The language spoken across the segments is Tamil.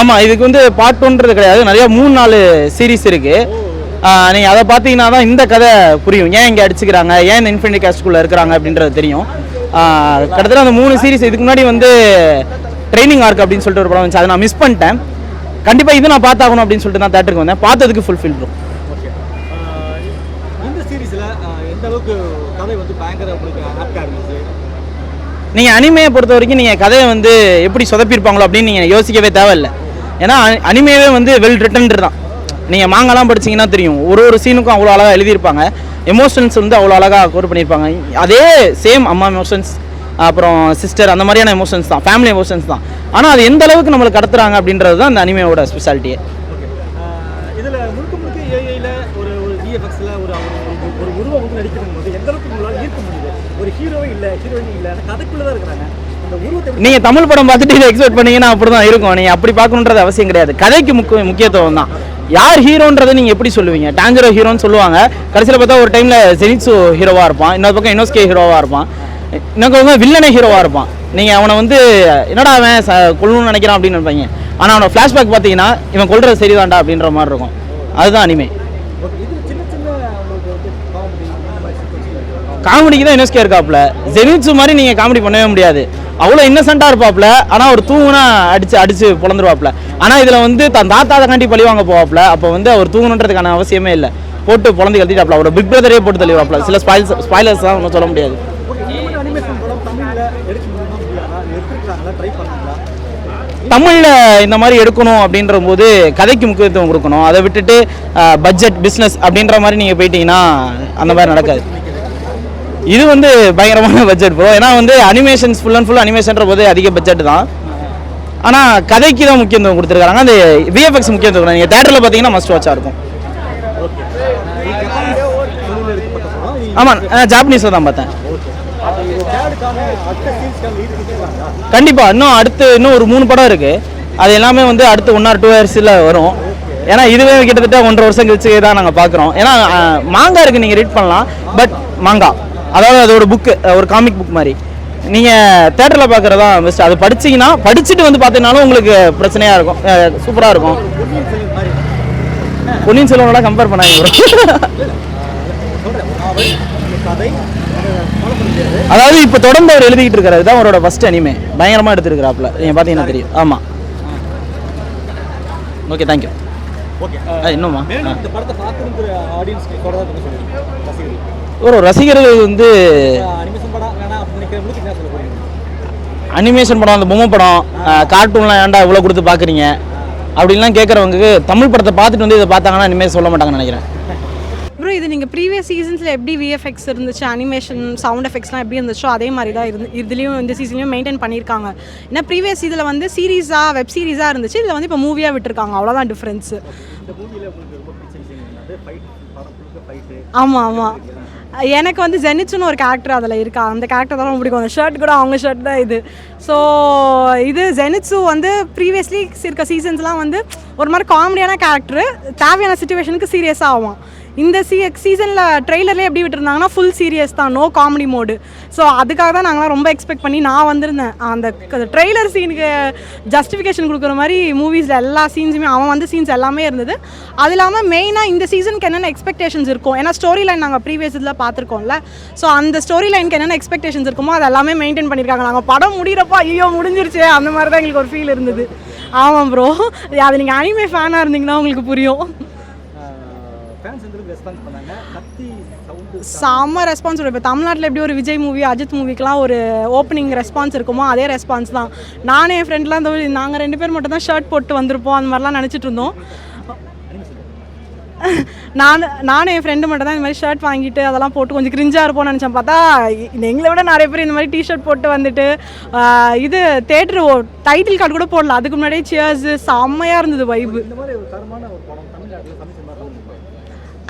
ஆமாம், இதுக்கு வந்து பார்ட் ஒன்றது கிடையாது, நிறையா 3-4 சீரீஸ் இருக்குது. நீங்கள் அதை பார்த்தீங்கன்னா தான் இந்த கதை புரியும். ஏன் இங்கே அடிச்சுக்கிறாங்க, ஏன் இந்த இன்ஃபினிட்டி கேஸ்ட்குள்ளே இருக்கிறாங்க அப்படின்றது தெரியும். கிட்டத்தட்ட அந்த 3 சீரீஸ் இதுக்கு முன்னாடி வந்து ட்ரைனிங் ஆர்க் அப்படின்னு சொல்லிட்டு ஒரு படம் வந்துச்சு, அதை நான் மிஸ் பண்ணிட்டேன். கண்டிப்பாக இது நான் பார்த்தாகணும் அப்படின்னு சொல்லிட்டு நான் தேட்டருக்கு வந்தேன். பார்த்ததுக்கு ஃபுல்ஃபில் ப்ரோ. இந்த சீரீஸில் எந்த அளவுக்கு கதை வந்து பயங்கர உங்களுக்கு ஆப்டாக இருந்துச்சு? நீங்கள் அனிமையை பொறுத்த வரைக்கும் நீங்கள் கதையை வந்து எப்படி சொதப்பியிருப்பாங்களோ அப்படின்னு நீங்கள் யோசிக்கவே தேவையில்லை. ஏன்னா அனிமையவே வந்து வெல் ரிட்டன்டு தான். நீங்கள் மாங்கலாம் படிச்சிங்கன்னா தெரியும், ஒரு சீனுக்கும் அவ்வளோ அழகாக எழுதியிருப்பாங்க. எமோஷன்ஸ் வந்து அவ்வளோ அழகாக கோர் பண்ணியிருப்பாங்க. அதே சேம் அம்மா எமோஷன்ஸ், அப்புறம் சிஸ்டர், அந்த மாதிரியான எமோஷன்ஸ் தான், ஃபேமிலி எமோஷன்ஸ் தான். ஆனால் அது எந்த அளவுக்கு நம்மளுக்கு கடத்துறாங்க அப்படின்றது தான் அந்த அனிமையோட ஸ்பெஷாலிட்டியே. இதில் முழுக்க முழுக்க ஏஐயில் ஒரு விஎஃப்எக்ஸில் ஒரு உருவம் வந்து நடிக்கும் போது எந்த அளவுக்கு உங்களால் ஈர்க்க முடியுது? ஒரு ஹீரோவே இல்லை, ஹீரோயின் இல்லை, கதைக்குள்ளே தான் இருக்கிறாங்க. நீங்கள் தமிழ் படம் பார்த்துட்டு இதை எக்ஸ்பெக்ட் பண்ணீங்கன்னா அப்படி தான் இருக்கும். நீங்கள் அப்படி பார்க்கணுன்றது அவசியம் கிடையாது. கதைக்கு முக்கியத்துவம் தான். யார் ஹீரோன்றதை நீங்கள் எப்படி சொல்லுவீங்க? டான்ஜரோ ஹீரோன்னு சொல்லுவாங்க, கடைசியில் பார்த்தா ஒரு டைமில் ஜெனிட்சு ஹீரோவாக இருப்பான், இன்னொரு பக்கம் இனோஸ்கே ஹீரோவாக இருப்பான், இன்னொரு வில்லனே ஹீரோவாக இருப்பான். நீங்கள் அவனை வந்து என்னடா அவன் கொல்லணும்னு நினைக்கிறான் அப்படின்னு நினைப்பாங்க. ஆனால் அவனோட ஃப்ளாஷ்பேக் பார்த்தீங்கன்னா இவன் கொல்றது சரிதான்டா அப்படின்ற மாதிரி இருக்கும். அதுதான் அனிமே. காமெடிக்கு தான் இனோஸ்கே இருக்காப்புல. ஜெனிட்சு மாதிரி நீங்கள் காமெடி பண்ணவே முடியாது. அவ்வளோ இன்னசென்ட்டாக இருப்பாப்புல, ஆனால் ஒரு தூங்குனா அடிச்சு பொழந்துருவாப்புல. ஆனால் இதில் வந்து தன் தாத்தா காண்டி பழிவாங்க போவாப்புல. அப்போ வந்து அவர் தூங்கணுன்றதுக்கான அவசியமே இல்லை, போட்டு பொழந்து கழட்டிட்டாப்புல. அவரோட பிக் பிரதரே போட்டு தள்ளிடுவாப்புல. சில ஸ்பாய்லர்ஸ் தான் ஒன்றும் சொல்ல முடியாது. தமிழில் இந்த மாதிரி எடுக்கணும் அப்படின்ற போது கதைக்கு முக்கியத்துவம் கொடுக்கணும். அதை விட்டுட்டு பட்ஜெட் பிஸ்னஸ் அப்படின்ற மாதிரி நீங்கள் போயிட்டீங்கன்னா அந்த மாதிரி நடக்காது. இது வந்து பயங்கரமான பட்ஜெட் ப்ரோ. ஏன்னா வந்து அனிமேஷன்ஸ் ஃபுல் அண்ட் ஃபுல் அனிமேஷன்ற போது அதிக பட்ஜெட் தான். ஆனால் கதைக்கு தான் முக்கியத்துவம் கொடுத்துருக்காங்க. அந்த விஎஃப்எக்ஸ் முக்கியத்துவம் நீங்கள் தேட்டரில் பார்த்தீங்கன்னா மஸ்ட் வாட்சாக இருக்கும். ஆமாம், ஜாப்பனீஸில் தான் பார்த்தேன். கண்டிப்பாக இன்னும் ஒரு 3 படம் இருக்குது. அது எல்லாமே வந்து அடுத்து 1 or 2 இயர்ஸில் வரும். ஏன்னா இதுவே கிட்டத்தட்ட 1.5 வருஷம் கழிச்சு தான் நாங்கள் பார்க்குறோம். ஏன்னா மாங்கா இருக்குது, நீங்கள் ரீட் பண்ணலாம். பட் மாங்கா அதாவது அதோட புக்கு ஒரு காமிக் புக் மாதிரி நீங்கள் தேட்டரில் பார்க்குறதா பெஸ்ட். அது படிச்சிங்கன்னா படிச்சுட்டு வந்து பார்த்தீங்கன்னாலும் உங்களுக்கு பிரச்சனையாக இருக்கும், சூப்பராக இருக்கும். பொன்னியின் செல்வனோட கம்பேர் பண்ணாங்க. அதாவது இப்போ தொடர்ந்து அவர் எழுதிக்கிட்டு இருக்காரு, தான் அவரோட ஃபர்ஸ்ட் அனிமே. பயங்கரமாக எடுத்துருக்கிறாப்புல, நீங்கள் பார்த்தீங்கன்னா தெரியும். ஆமாம், ஓகே, தேங்க்யூ. இன்னுமா ஒரு ரசிகர்கள் வந்து அனிமேஷன் படம், அந்த பொம்மை படம், கார்ட்டூன்லாம் ஏன்டா இவ்வளோ கொடுத்து பார்க்குறீங்க அப்படின்லாம் கேட்குறவங்களுக்கு தமிழ் படத்தை பார்த்துட்டு வந்து இதை பார்த்தாங்கன்னா இனிமேல் சொல்ல மாட்டாங்கன்னு நினைக்கிறேன். அப்புறம் இது நீங்கள் ப்ரீவியஸ் சீசன்ஸில் எப்படி விஎஃப்எக்ஸ் இருந்துச்சு, அனிமேஷன் சவுண்ட் எஃபெக்ட்ஸ்லாம் எப்படி இருந்துச்சோ அதே மாதிரி தான் இதுலேயும் இந்த சீசன்லையும் மெயின்டைன் பண்ணியிருக்காங்க. ஏன்னா ப்ரீவியஸ் இதில் வந்து சீரீஸாக வெப் சீரிஸாக இருந்துச்சு, இதில் வந்து இப்போ மூவியாக விட்டுருக்காங்க, அவ்வளோதான் டிஃப்ரென்ஸு. ஆமாம் ஆமாம், எனக்கு வந்து ஜெனிட்சுன்னு ஒரு கேரக்டர் அதில் இருக்கா, அந்த கேரக்டர் தான் ரொம்ப பிடிக்கும். அந்த ஷர்ட் கூட அவங்க ஷர்ட் தான் இது. ஸோ இது ஜெனிட்சு வந்து ப்ரீவியஸ்லி இருக்க சீசன்ஸ்லாம் வந்து ஒரு மாதிரி காமெடியான கேரக்டரு, தேவையான சுச்சுவேஷனுக்கு சீரியஸாக ஆகும். இந்த சீசனில் ட்ரெய்லர்லேயே எப்படி விட்டுருந்தாங்கன்னா ஃபுல் சீரியஸ் தான், நோ காமெடி மோடு. ஸோ அதுக்காக தான் நாங்களாம் ரொம்ப எக்ஸ்பெக்ட் பண்ணி நான் வந்திருந்தேன். அந்த ட்ரெய்லர் சீனுக்கு ஜஸ்டிஃபிகேஷன் கொடுக்குற மாதிரி மூவிஸில் எல்லா சீன்ஸுமே அவன் வந்து சீன்ஸ் எல்லாமே இருந்தது. அது இல்லாமல் மெயினாக இந்த சீசனுக்கு என்னென்ன எக்ஸ்பெக்டேஷன்ஸ் இருக்கும், ஏன்னா ஸ்டோரி லைன் நாங்கள் ப்ரீவியஸ் இதில் பார்த்துருக்கோம்ல. ஸோ அந்த ஸ்டோரி லைனுக்கு என்னென்ன எக்ஸ்பெக்டேஷன்ஸ் இருக்குமோ அது எல்லாமே மெயின்டைன் பண்ணியிருக்காங்க. நாங்கள் படம் முடிகிறப்போ ஐயோ முடிஞ்சிருச்சு அந்த மாதிரி தான் எங்களுக்கு ஒரு ஃபீல் இருந்தது. ஆமாம் ப்ரோ, அது நீங்கள் அனிமே ஃபேனாக இருந்தீங்கன்னா உங்களுக்கு புரியும். செம்ம ரெஸ்பான்ஸ். இப்போ தமிழ்நாட்டில் எப்படி ஒரு விஜய் மூவி, அஜித் மூவிக்கெலாம் ஒரு ஓப்பனிங் ரெஸ்பான்ஸ் இருக்குமோ அதே ரெஸ்பான்ஸ் தான். நானும் என் ஃப்ரெண்ட்லாம் நாங்கள் 2 பேர் மட்டும் தான் ஷர்ட் போட்டு வந்திருப்போம், அந்த மாதிரிலாம் நினச்சிட்டு இருந்தோம். நானும் என் ஃப்ரெண்டு மட்டும் தான் இந்த மாதிரி ஷர்ட் வாங்கிட்டு அதெல்லாம் போட்டு கொஞ்சம் கிரிஞ்சாக இருப்போம்னு நினச்சேன். பார்த்தா எங்களை விட நிறைய பேர் இந்த மாதிரி டிஷர்ட் போட்டு வந்துட்டு இது தேட்டரு டைட்டில் கார்டு கூட போடல, அதுக்கு முன்னாடியே சியர்ஸ் செம்மையாக இருந்தது வைப்பு.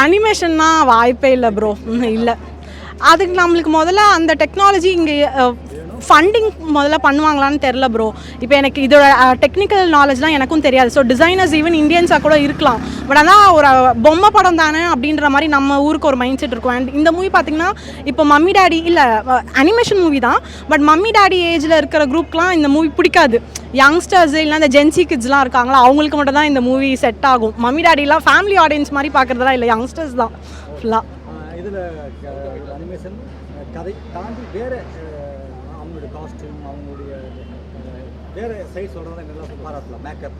அனிமேஷன்னா வாய்ப்பே இல்லை ப்ரோ, இல்லை. அதுக்கு நம்மளுக்கு முதல்ல அந்த டெக்னாலஜி இங்கே ஃபண்டிங் முதல்ல பண்ணுவாங்களான்னு தெரில ப்ரோ. இப்போ எனக்கு இதோட டெக்னிக்கல் நாலேஜ்லாம் எனக்கும் தெரியாது. ஸோ டிசைனர்ஸ் ஈவன் இந்தியன்ஸாக கூட இருக்கலாம். பட் ஆனால் ஒரு பொம்மை படம் தானே அப்படின்ற மாதிரி நம்ம ஊருக்கு ஒரு மைண்ட் செட் இருக்கும். அண்ட் இந்த மூவி பார்த்தீங்கன்னா இப்போ மம்மி டாடி இல்லை அனிமேஷன் மூவி தான், பட் மம்மி டாடி ஏஜில் இருக்கிற குரூப்லாம் இந்த மூவி பிடிக்காது. யங்ஸ்டர்ஸ் இல்லை இந்த ஜென்சி கிட்ஸ்லாம் இருக்காங்களா, அவங்களுக்கு மட்டும் தான் இந்த மூவி செட் ஆகும். மம்மி டாடிலாம் ஃபேமிலி ஆடியன்ஸ் மாதிரி பார்க்குறதுலாம் இல்லை, யங்ஸ்டர்ஸ் தான் ஃபுல்லாக. இதில் அனிமேஷன் கதை தாண்டி வேறு அவங்களுடைய காஸ்டியூம், அவங்களுடைய வேறு சைட் சொல்கிறதா நல்லா பாராட்டலாம். மேக்கப்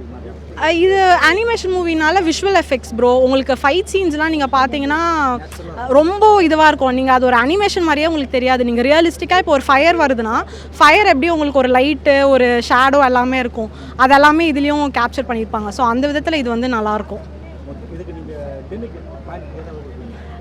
இது அனிமேஷன் மூவினால விஷுவல் எஃபெக்ட்ஸ் ப்ரோ. உங்களுக்கு ஃபைட் சீன்ஸ்லாம் நீங்கள் பார்த்தீங்கன்னா ரொம்ப இதுவாக இருக்கும். நீங்கள் அது ஒரு அனிமேஷன் மாதிரியே உங்களுக்கு தெரியாது. நீங்கள் ரியலிஸ்டிக்காக இப்போ ஒரு ஃபயர் வருதுன்னா ஃபயர் எப்படி உங்களுக்கு ஒரு லைட்டு ஒரு ஷேடோ எல்லாமே இருக்கும், அதெல்லாமே இதுலேயும் கேப்சர் பண்ணியிருப்பாங்க. ஸோ அந்த விதத்தில் இது வந்து நல்லாயிருக்கும். இதுக்கு நீங்கள் டென்னுக்கு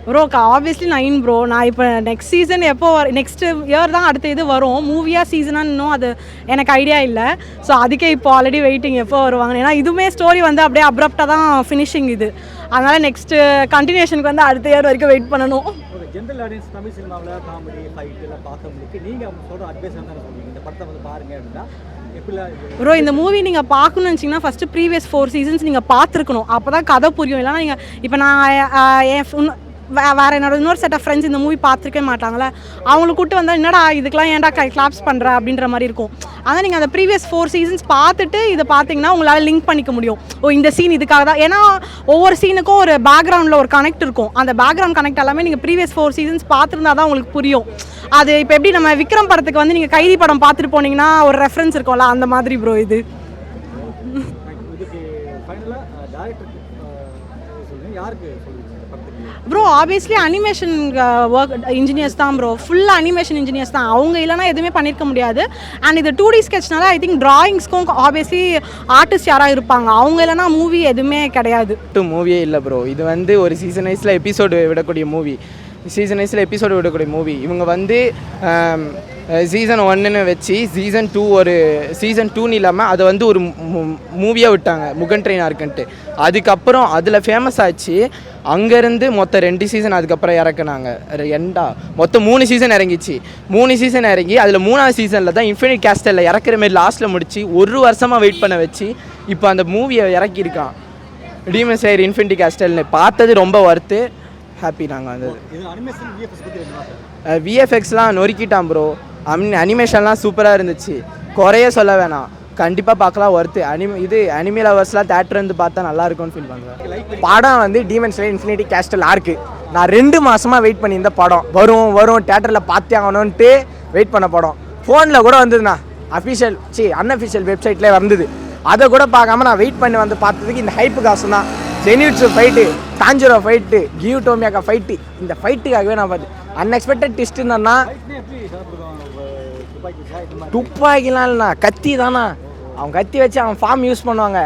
ப்ரோ ஆப்வியஸ்லி 9 ப்ரோ. நான் இப்போ நெக்ஸ்ட் சீசன் எப்போ நெக்ஸ்ட் இயர் தான் அடுத்த இது வரும். மூவியாக சீசனாக இன்னும் அது எனக்கு ஐடியா இல்லை. ஸோ அதுக்கே இப்போ ஆல்ரெடி வெயிட்டிங் எப்போ வருவாங்க. ஏன்னா இதுவுமே ஸ்டோரி வந்து அப்படியே அப்ரப்டாக தான் ஃபினிஷிங் இது. அதனால் நெக்ஸ்ட்டு கண்டினியூஷனுக்கு வந்து அடுத்த இயர் வரைக்கும் வெயிட் பண்ணணும். ஜென்ரல் ஆடியன்ஸ் தமிழ் சினிமாவில் காமெடி ஃபைட் எல்லாம் பார்த்தவங்களுக்கு நீங்கள் அவங்க சொல்கிற அட்வைஸ் என்ன சொல்லுவீங்க? இந்த படத்தை வந்து பாருங்க அப்படின்னா ப்ரோ இந்த மூவி நீங்கள் பார்க்கணும்னு நினச்சிங்கன்னா ஃபஸ்ட்டு ப்ரீவியஸ் 4 சீசன்ஸ் நீங்கள் பார்த்துருக்கணும். அப்போ தான் கதை புரியும். இல்லைனா நீங்கள் இப்போ நான் வேறு என்னோட இன்னொரு செட் ஆஃப் ஃப்ரெண்ட்ஸ் இந்த மூவி பார்த்துருக்கவே மாட்டாங்களே, அவங்களுக்கு கூப்பிட்டு வந்தால் என்னடா இதுக்கெலாம் ஏன்டா கிளாப்ஸ் பண்ணுற அப்படின்ற மாதிரி இருக்கும். ஆனால் நீங்கள் அந்த ப்ரீவியஸ் 4 சீசன்ஸ் பார்த்துட்டு இதை பார்த்தீங்கன்னா உங்களால் லிங்க் பண்ணிக்க முடியும். ஓ இந்த சீன் இதுக்காக தான். ஏன்னா ஒவ்வொரு சீனுக்கும் ஒரு பேக்ரவுண்டில் ஒரு கனெக்ட் இருக்கும். அந்த பேக்ரவுண்ட் கனெக்ட் எல்லாமே நீங்கள் ப்ரீவியஸ் 4 சீசன்ஸ் பார்த்துருந்தா தான் உங்களுக்கு புரியும். அது இப்போ எப்படி நம்ம விக்ரம் படத்துக்கு வந்து நீங்கள் கைதி படம் பார்த்துட்டு போனீங்கன்னா ஒரு ரெஃபரன்ஸ் இருக்கும்ல, அந்த மாதிரி ப்ரோ இது. Bro obviously animation work engineers தான் ப்ரோ, ஃபுல்லாக அனிமேஷன் இன்ஜினியர்ஸ் தான். அவங்க இல்லைனா எதுவுமே பண்ணியிருக்க முடியாது. அண்ட் இது 2D ஸ்கெட்ச்னால ஐ திங்க் டிராயிங்ஸ்க்கும் ஆப்வியஸ்லி ஆர்டிஸ்ட் யாராக இருப்பாங்க. அவங்க இல்லைனா மூவி எதுவுமே கிடையாது. மூவியே இல்லை ப்ரோ. இது வந்து ஒரு சீசன் வைஸில் எபிசோடு விடக்கூடிய மூவி. சீசன் வைஸில் எபிசோடு விடக்கூடிய மூவி. இவங்க வந்து சீசன் 1ன்னு வச்சு சீசன் 2 ஒரு சீசன் 2ன்னு இல்லாமல் அதை வந்து ஒரு மூவியாக விட்டாங்க, முகன் ட்ரெயின் ஆர்க்குன்ட்டு. அதுக்கப்புறம் அதில் ஃபேமஸ் ஆச்சு. அங்கேருந்து மொத்தம் 2 சீசன் அதுக்கப்புறம் இறக்குனாங்க. மொத்தம் 3 சீசன் இறங்கிச்சு. 3 சீசன் இறங்கி அதில் 3ஆவது சீசனில் தான் இன்ஃபினிட் கேஸ்டலில் இறக்குற மாரி லாஸ்ட்டில் முடிச்சு 1 வருஷமாக வெயிட் பண்ண வச்சு இப்போ அந்த மூவியை இறக்கியிருக்கான். டீமன் ஸ்லேயர் இன்ஃபினிட்டி கேஸ்டல்னு பார்த்தது ரொம்ப ஒர்த்து. ஹாப்பி நாங்கள் வந்து. விஎஃப்எக்ஸ்லாம் நொறுக்கிட்டான் ப்ரோ. அனிமேஷன்லாம் சூப்பராக இருந்துச்சு, குறைய சொல்ல வேணாம். கண்டிப்பாக பார்க்கலாம், ஒர்த்து. அனிமே லவர்ஸ்லாம் தேட்டர் வந்து பார்த்தா நல்லா இருக்கும்னு ஃபீல் பண்ணுறேன். படம் வந்து டீமன் ஸ்லேயர் இன்ஃபினிட்டி கேஸ்டல் ஆர்க்கு. நான் 2 மாதமாக வெயிட் பண்ணியிருந்த படம். வரும் தேட்டரில் பார்த்தே ஆகணுன்ட்டு வெயிட் பண்ண படம். ஃபோனில் கூட வந்ததுண்ணா, அன்அஃபிஷியல் வெப்சைட்லேயே வந்தது. அதை கூட பார்க்காம நான் வெயிட் பண்ணி வந்து பார்த்ததுக்கு இந்த ஹைப்பு காசு தான். ஜெனிட்ஸு fight, Tanjiro fight, Q டோமியாக்கா fight, இந்த ஃபைட்டுக்காகவே நான் பார்த்து அன்எக்ஸ்பெக்டட் ட்விஸ்ட் என்னன்னா துப்பாக்கிலாம் இல்லைண்ணா, கத்தி தானா. அவங்க கத்தி வச்சு அவன் ஃபார்ம் யூஸ் பண்ணுவாங்க.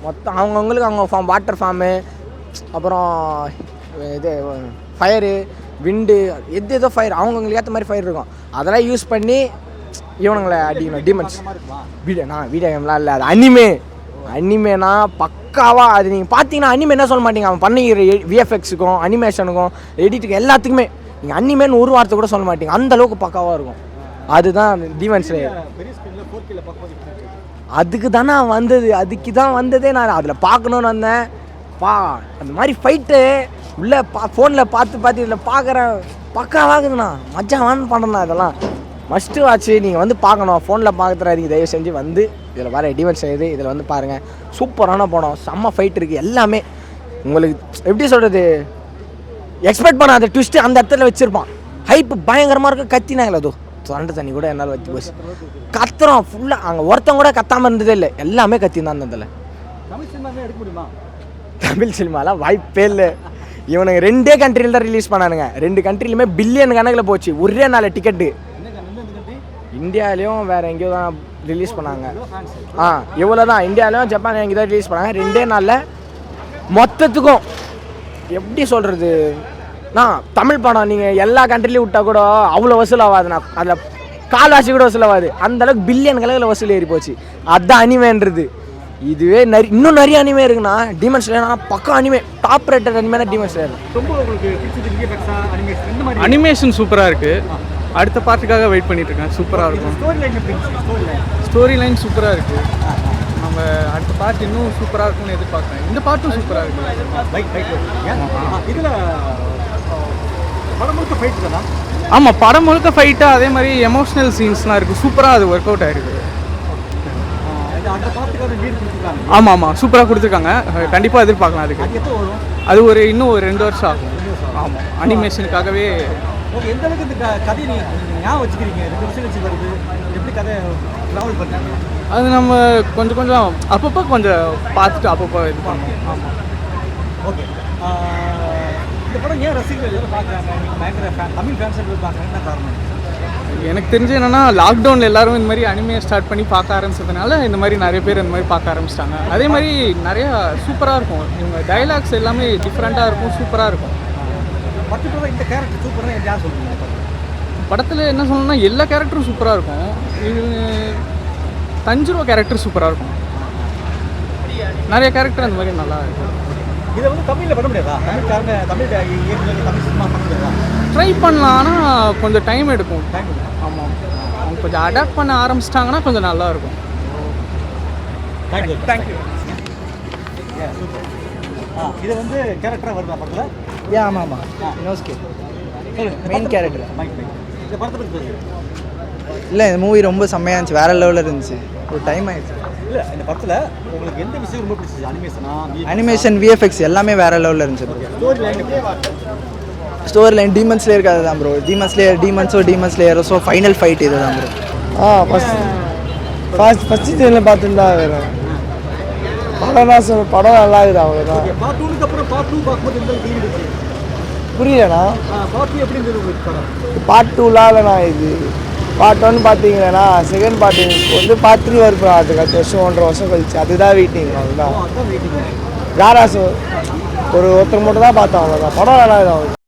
மொத்தம் அவங்கவுங்களுக்கு அவங்க ஃபார்ம், வாட்டர் ஃபார்மு, அப்புறம் இது ஃபயரு, விண்டு, ஏதோ ஃபயர் அவங்களுக்கு ஏற்ற மாதிரி ஃபயர் இருக்கும். அதெல்லாம் யூஸ் பண்ணி இவனுங்களை அடிக்கணும். டீமன்ஸ் வீடியோ கேம்லாம் இல்லை, அது அனிமேனா பக்காவாக. அது நீங்கள் பார்த்தீங்கன்னா அனிமே என்ன சொல்ல மாட்டீங்க. அவன் பண்ணிக்கிற விஎஃப்எக்ஸுக்கும் அனிமேஷனுக்கும் எடிட்டுக்கும் எல்லாத்துக்குமே நீங்கள் அனிமேன்னு ஒரு வார்த்தை கூட சொல்ல மாட்டீங்க. அந்தளவுக்கு பக்காவாக இருக்கும். அதுதான் டீமன் ஸ்லேயர். அதுக்கு தானே அதுக்கு தான் வந்ததே. நான் அதில் பார்க்கணுன்னு வந்தேன். அந்த மாதிரி ஃபைட்டு உள்ளே ஃபோனில் பார்த்து இதில் பார்க்குறேன். பக்காவாகுதுண்ணா, மஜாவான்னு பண்ணுறேண்ணா. இதெல்லாம் மஸ்ட்டு வாட்ச்சு. நீங்கள் வந்து பார்க்கணும், ஃபோனில் பார்க்குறாதீங்க தயவு செஞ்சு. வந்து இதில் வர டீமன் ஸ்லேயர் இதில் வந்து பாருங்கள். சூப்பரான படம், செம்ம ஃபைட் இருக்குது. எல்லாமே உங்களுக்கு எப்படி சொல்கிறது, எக்ஸ்பெக்ட் பண்ணாத ட்விஸ்ட்டு அந்த இடத்துல வச்சுருப்பான். ஹைப்பு பயங்கரமாக இருக்கும். கத்தினாங்களே அதோ தொண்டை தண்ணி கூட என்னால் வச்சு போச்சு. கத்துறோம் ஃபுல்லாக. அங்கே ஒருத்தங்க கூட கத்தாமல் இருந்ததே இல்லை, எல்லாமே கத்தி தான் இருந்ததில்ல. தமிழ் சினிமாலாம் வாய்ப்பே இல்லை. இவனுங்க 2 கண்ட்ரியில் தான் ரிலீஸ் பண்ணானுங்க. 2 கண்ட்ரிலுமே பில்லியன் கணக்கில் போச்சு ஒரே நாள் டிக்கெட்டு. இந்தியாவிலையும் வேறு எங்கேயோ தான் ரிலீஸ் பண்ணாங்க. இவ்வளோ தான். இந்தியாவிலையும் ஜப்பான் எங்கே தான் ரிலீஸ் பண்ணாங்க. 2 நாளில் மொத்தத்துக்கும். எப்படி சொல்கிறது, நான் தமிழ் படம் நீங்கள் எல்லா கண்ட்ரிலையும் விட்டால் கூட அவ்வளோ வசூல் ஆகாதுண்ணா. அதில் கால்வாசி கூட வசூல் ஆகாது. அந்தளவுக்கு பில்லியன் கணக்கில் வசூல் ஏறி போச்சு. அதுதான் அனிமேன்றது. இதுவே இன்னும் நிறைய அனிமே இருக்குண்ணா. டீமன் ஸ்லேயர் பக்கம் அனிமே, டாப் ரேட்டட் அனிமே தான் டீமன் ஸ்லேயர். ரொம்ப உங்களுக்கு அனிமேஷன் சூப்பராக இருக்குது. அடுத்த பார்ட்டுக்காக வெயிட் பண்ணிட்டு இருக்கேன். சூப்பராக இருக்கும். ஸ்டோரி லைன் எப்படி இருந்துச்சு? ஸ்டோரி லைன் ஸ்டோரி லைன் சூப்பராக இருக்குது. நம்ம அடுத்த பார்ட் இன்னும் சூப்பராக இருக்கும்னு எதிர்பார்க்குறேன். இந்த பார்ட்டும் சூப்பராக இருக்குது. இதில் படம் முழுக்க ஃபைட் தானா? ஆமாம், படம் முழுக்க ஃபைட்டாக அதே மாதிரி எமோஷ்னல் சீன்ஸ்லாம் இருக்குது. சூப்பராக அது ஒர்க் அவுட் ஆகிருக்கு. அந்த பாட்டுக்காக லீட் கொடுத்துருக்காங்க. ஆமாம் ஆமாம், சூப்பராக கொடுத்துருக்காங்க. கண்டிப்பாக எதிர்பார்க்கலாம். அதுக்கு அது எப்போ வரும்? அது இன்னும் ஒரு 2 வருஷம் ஆகும். ஆமாம், அனிமேஷனுக்காகவே. ஓகே, எந்த அளவுக்கு இந்த கதையை நீங்கள் ஞாபகம் வச்சுக்கிறீங்க? 2 வருஷம் கழிச்சு வருது, எப்படி கதை ட்ராவல் பண்ணுறாங்க? அது நம்ம கொஞ்சம் அப்பப்போ கொஞ்சம் பார்த்துட்டு அப்பப்போ இது பண்ணுவோம். ஆமாம். ஓகே, இந்த படம் ஏன் ரசிகர்கள் எல்லாரும் பார்க்குறாங்க? நீங்கள் பயங்கர தமிழ் ஃபேன்ஸ் பார்க்குறாங்க, என்ன காரணம்? எனக்கு தெரிஞ்சு என்னென்னா, லாக்டவுனில் எல்லாரும் இந்த மாதிரி அனிமே ஸ்டார்ட் பண்ணி பார்க்க ஆரம்பிச்சதுனால இந்த மாதிரி நிறைய பேர் இந்த மாதிரி பார்க்க ஆரம்பிச்சிட்டாங்க. அதே மாதிரி நிறையா சூப்பராக இருக்கும். இவங்க டைலாக்ஸ் எல்லாமே டிஃப்ரெண்ட்டாக இருக்கும், சூப்பராக இருக்கும். பர்டிகுலராக இந்த கேரக்டர் சூப்பராக யார் சொல்லுவீங்க? படத்தில் என்ன சொல்லணும்னா எல்லா கேரக்டரும் சூப்பராக இருக்கும். தஞ்சுருவா கேரக்டர் சூப்பராக இருக்கும். நிறைய கேரக்டர் அந்த மாதிரி நல்லா இருக்கும். இதை வந்து தமிழில் பண்ண முடியாதா? தமிழ் சினிமா பண்ண முடியாதா? ட்ரை பண்ணலாம், ஆனால் கொஞ்சம் டைம் எடுக்கும். டைம் ஆமாம், அவங்க கொஞ்சம் அடாப்ட் பண்ண ஆரம்பிச்சிட்டாங்கன்னா கொஞ்சம் நல்லா இருக்கும். தேங்க்யூ. தேங்க்யூ. இது வந்து கேரக்டராக வருதா படத்தில்? ஏன் ஆமாம் ஆமாம், நோஸ்கே மெயின் கேரக்டர். இந்த படத்தை பற்றி பேசுங்க. இல்லை, இந்த மூவி ரொம்ப செம்மையாக இருந்துச்சு, வேறு லெவலில் இருந்துச்சு. ஒரு டைம் ஆயிடுச்சு. இல்லை, இந்த படத்தில் உங்களுக்கு எந்த விஷயம் ரொம்ப பிடிச்சிச்சு? அனிமேஷன், விஎஃப்எக்ஸ் எல்லாமே வேறு லெவலில் இருந்துச்சு. Story line story line demon ஸ்லேயருக்கு அதுதான் ப்ரோ. டீமன் ஸ்லேயரோ ஃபைனல் ஃபைட் இது தான் ப்ரோ. ஃபஸ்ட் சீசனில் பார்த்துருந்தா வேறு படம் நல்லா இருக்குது, அவ்வளோதான். பார்ட் 2க்கு அப்புறம் பார்ட் 2 பார்க்கும்போது எந்த ஃபீல் இருந்துச்சு? புரியலண்ணா. பார்ட் 2 எப்படி இருந்தது உங்களுக்கு படம்? பார்ட் 2லாம் இல்லைண்ணா. இது பார்ட் 1 பார்த்தீங்கன்னா செகண்ட் பார்ட் வந்து பார்ட் 3 வரும். அதுக்கு அடுத்த வருஷம் 1.5 வருஷம் கழிச்சு அதுதான் வெயிட்டிங். அவ்வளோதான். அதுதான் வெயிட்டிங். யாராசு ஒருத்தர் மட்டும் தான் பார்த்தோம், அவ்வளோதான். படம் நல்லா இருக்குது.